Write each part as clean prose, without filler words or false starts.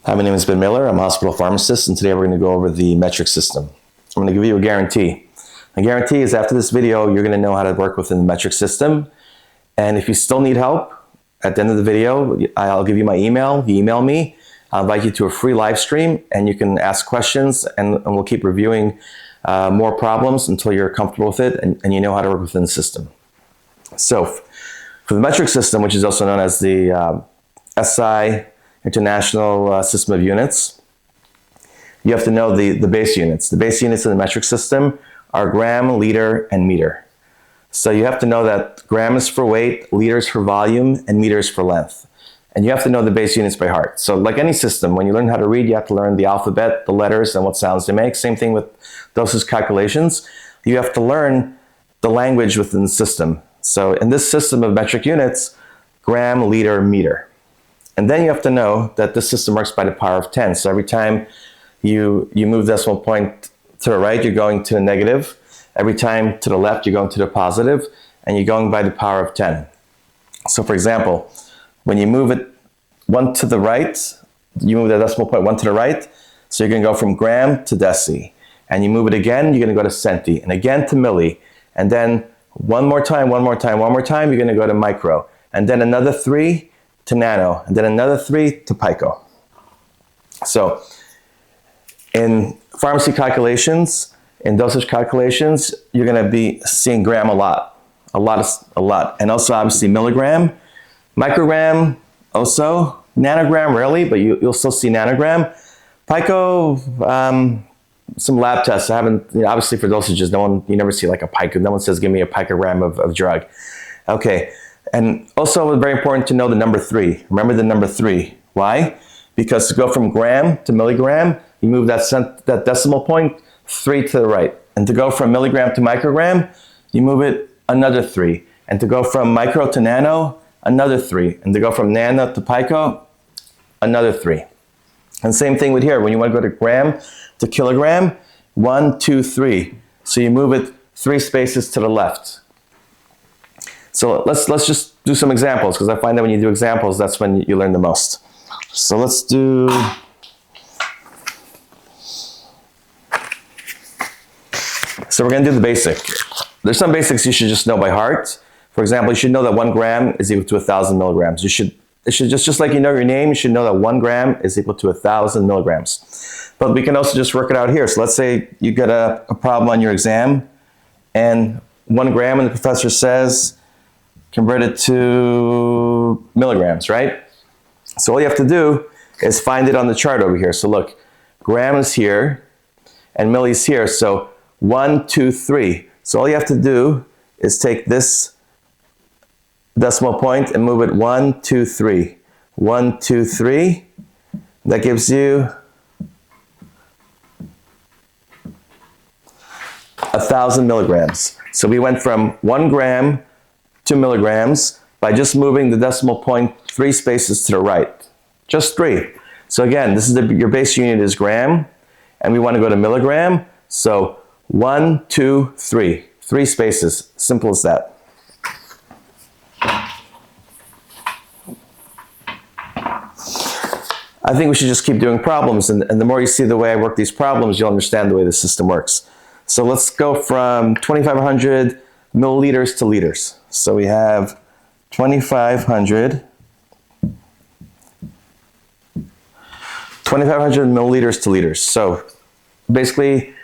Hi, my name is Ben Miller. I'm a hospital pharmacist, and today we're going to go over the metric system. I'm going to give you a guarantee. A guarantee is after this video, you're going to know how to work within the metric system. And if you still need help, at the end of the video, I'll give you my email. You email me. I'll invite you to a free live stream, and you can ask questions, and we'll keep reviewing more problems until you're comfortable with it and you know how to work within the system. So, for the metric system, which is also known as the SI, International System of Units, you have to know the base units. The base units in the metric system are gram, liter, and meter. So you have to know that gram is for weight, liter is for volume, and meter is for length. And you have to know the base units by heart. So like any system, when you learn how to read, you have to learn the alphabet, the letters, and what sounds they make. Same thing with dosage calculations. You have to learn the language within the system. So in this system of metric units, gram, liter, meter. And then you have to know that this system works by the power of 10. So every time you move the decimal point to the right, you're going to the negative. Every time to the left, you're going to the positive, and you're going by the power of 10. So for example, when you move it one to the right, you move the decimal point one to the right, so you're going to go from gram to deci. And you move it again, you're going to go to centi, and again to milli. And then one more time, you're going to go to micro. And then another 3 to nano, and then another 3 to pico. So in pharmacy calculations, in dosage calculations, you're going to be seeing gram a lot. And also obviously milligram, microgram also, nanogram rarely, but you'll still see nanogram. Pico, some lab tests. I haven't, obviously for dosages, you never see like a pico. No one says, give me a picogram of drug. Okay. And also very important to know the number 3. Remember the number 3. Why? Because to go from gram to milligram, you move that decimal point 3 to the right. And to go from milligram to microgram, you move it another 3. And to go from micro to nano, another 3. And to go from nano to pico, another 3. And same thing with here. When you want to go to gram to kilogram, 1, 2, 3. So you move it 3 spaces to the left. So let's just do some examples, because I find that when you do examples, that's when you learn the most. So let's do, so we're going to do the basic. There's some basics you should just know by heart. For example, you should know that 1 gram is equal to 1,000 milligrams. It should just like you know your name, you should know that 1 gram is equal to 1,000 milligrams. But we can also just work it out here. So let's say you get a problem on your exam, and 1 gram, and the professor says, convert it to milligrams, right? So all you have to do is find it on the chart over here. So look, gram is here and milli is here. So 1, 2, 3. So all you have to do is take this decimal point and move it 1, 2, 3. 1, 2, 3. That gives you 1,000 milligrams. So we went from 1 gram to milligrams by just moving the decimal point 3 spaces to the right. Just 3. So again, this is your base unit is gram, and we want to go to milligram. So 1, 2, 3. 3 spaces. Simple as that. I think we should just keep doing problems, and the more you see the way I work these problems, you'll understand the way the system works. So let's go from 2,500 milliliters to liters. So we have 2,500 milliliters to liters. So basically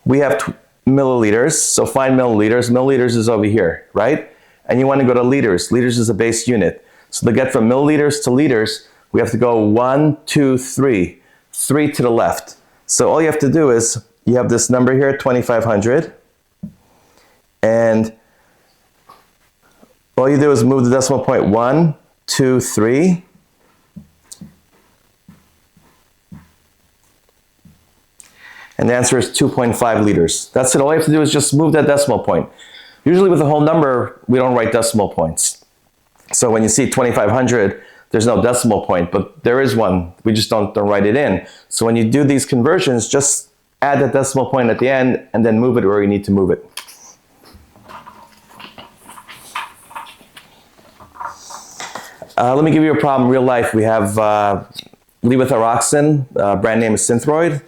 we have milliliters, so find milliliters. Milliliters is over here, right? And you want to go to liters. Liters is a base unit. So to get from milliliters to liters, we have to go 1, 2, 3. 3 to the left. So all you have to do is, you have this number here, 2,500. And all you do is move the decimal point 1, 2, 3. And the answer is 2.5 liters. That's it. All you have to do is just move that decimal point. Usually with a whole number, we don't write decimal points. So when you see 2,500, there's no decimal point, but there is one. We just don't write it in. So when you do these conversions, just add that decimal point at the end and then move it where you need to move it. Let me give you a problem in real life. We have levothyroxine, brand name is Synthroid,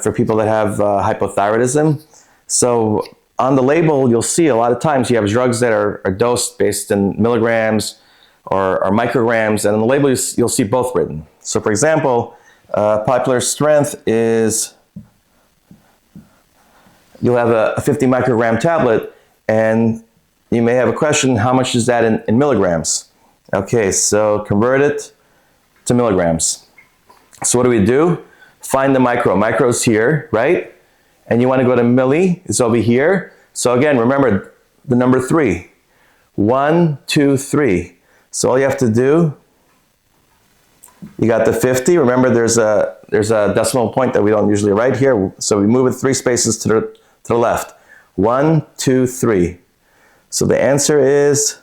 for people that have hypothyroidism. So on the label, you'll see a lot of times you have drugs that are dosed based in milligrams or micrograms, and on the label you'll see both written. So for example, popular strength is, you'll have a 50 microgram tablet, and you may have a question, how much is that in milligrams? Okay, so convert it to milligrams. So what do we do? Find the micro. Micro's here, right? And you want to go to milli, it's over here. So again, remember the number 3. 1, 2, 3. So all you have to do, you got the 50. Remember there's a decimal point that we don't usually write here. So we move it 3 spaces to the left. 1, 2, 3. So the answer is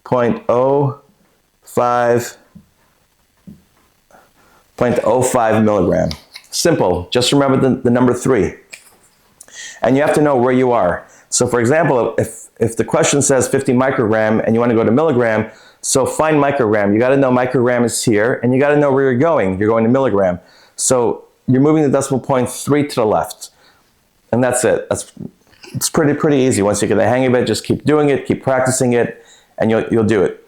0.05 milligram. Simple, just remember the number 3. And you have to know where you are. So for example, if the question says 50 microgram and you want to go to milligram, so find microgram. You got to know microgram is here, and you got to know where you're going. You're going to milligram. So you're moving the decimal point 3 to the left. And that's it. It's pretty easy. Once you get the hang of it, just keep doing it, keep practicing it, and you'll do it.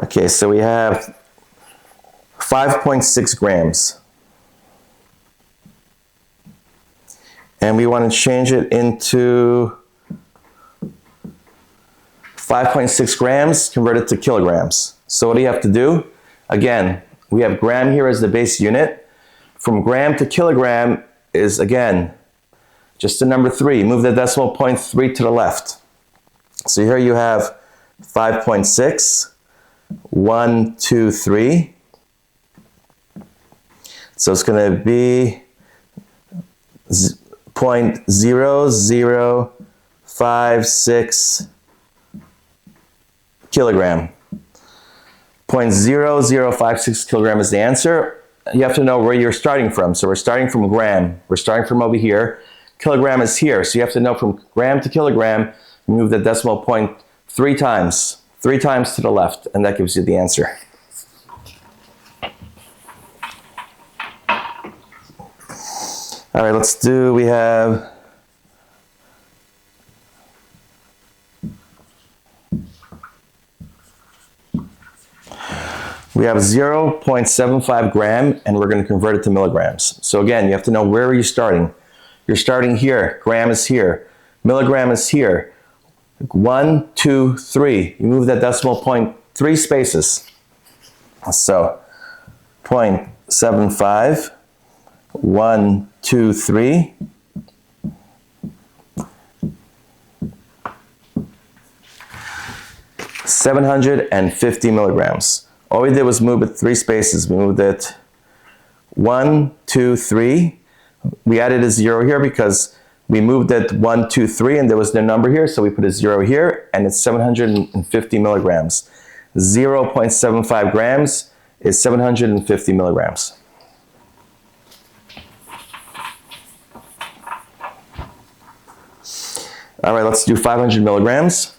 Okay, so we have 5.6 grams. And we want to change it into 5.6 grams, convert it to kilograms. So what do you have to do? Again, we have gram here as the base unit. From gram to kilogram is, again, just the number 3. Move the decimal point 3 to the left. So here you have 5.6, 1, 2, 3. So it's going to be 0.0056 kilogram. 0.0056 kilogram is the answer. You have to know where you're starting from. So we're starting from gram. We're starting from over here. Kilogram is here. So you have to know from gram to kilogram, move the decimal point 3 times. 3 times to the left, and that gives you the answer. All right, let's do, we have We have 0.75 gram, and we're going to convert it to milligrams. So again, you have to know, where are you starting? You're starting here. Gram is here. Milligram is here. 1, 2, 3. You move that decimal point 3 spaces. So 0.75, 1, 2, 3. $750 milligrams. All we did was move it 3 spaces. We moved it 1, 2, 3. We added a 0 here because we moved it 1, 2, 3, and there was no number here, so we put a 0 here, and it's 750 milligrams. 0.75 grams is 750 milligrams. All right, let's do 500 milligrams.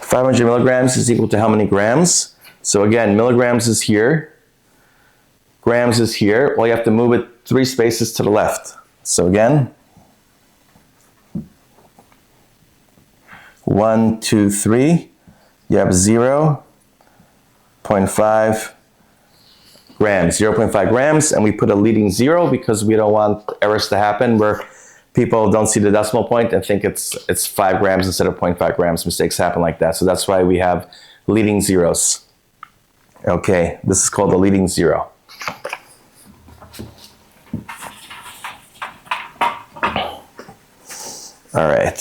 $500 milligrams is equal to how many grams? So again, milligrams is here, grams is here. Well, you have to move it 3 spaces to the left. So again, 1, 2, 3. You have 0.5 grams, 0.5 grams, and we put a leading 0 because we don't want errors to happen where people don't see the decimal point and think it's 5 grams instead of 0.5 grams. Mistakes happen like that. So that's why we have leading zeros. Okay, this is called the leading 0. All right.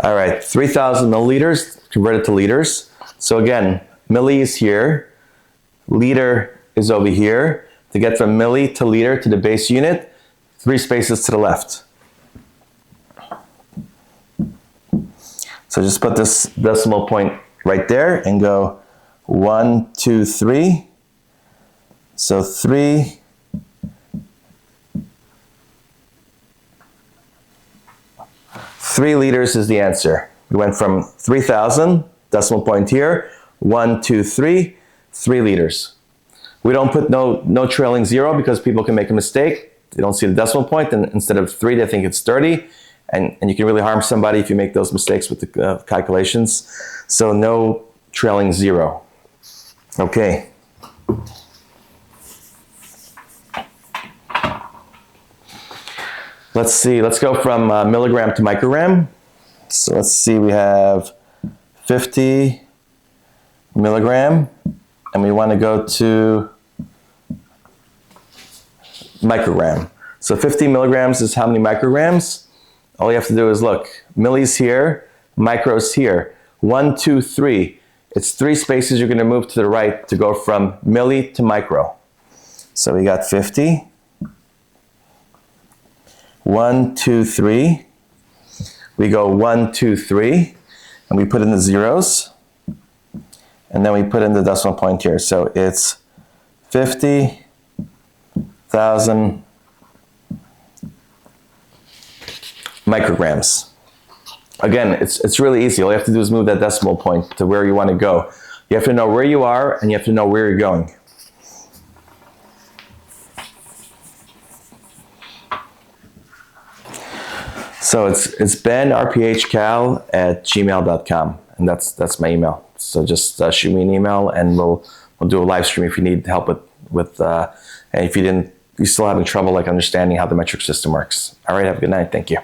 All right, 3,000 milliliters converted to liters. So again, milli is here. Liter is over here. To get from milli to liter to the base unit, 3 spaces to the left. So just put this decimal point right there and go 1, 2, 3. So 3 liters is the answer. We went from 3,000, decimal point here, 1, 2, 3, 3 liters. We don't put no trailing zero because people can make a mistake. They don't see the decimal point, and instead of 3, they think it's 30. And you can really harm somebody if you make those mistakes with the calculations. So no trailing zero. Okay. Let's see, let's go from milligram to microgram. So let's see, we have 50 milligram, and we want to go to microgram. So 50 milligrams is how many micrograms? All you have to do is look, millis here, micros here. 1, 2, 3. It's 3 spaces you're going to move to the right to go from milli to micro. So we got 50. 1, 2, 3. We go 1, 2, 3, and we put in the zeros, and then we put in the decimal point here. So it's 50,000 micrograms. Again, it's really easy. All you have to do is move that decimal point to where you want to go. You have to know where you are, and you have to know where you're going. So it's benrphcal@gmail.com, and that's my email. So just shoot me an email, and we'll do a live stream if you need help with and if you still having trouble like understanding how the metric system works. All right, have a good night. Thank you.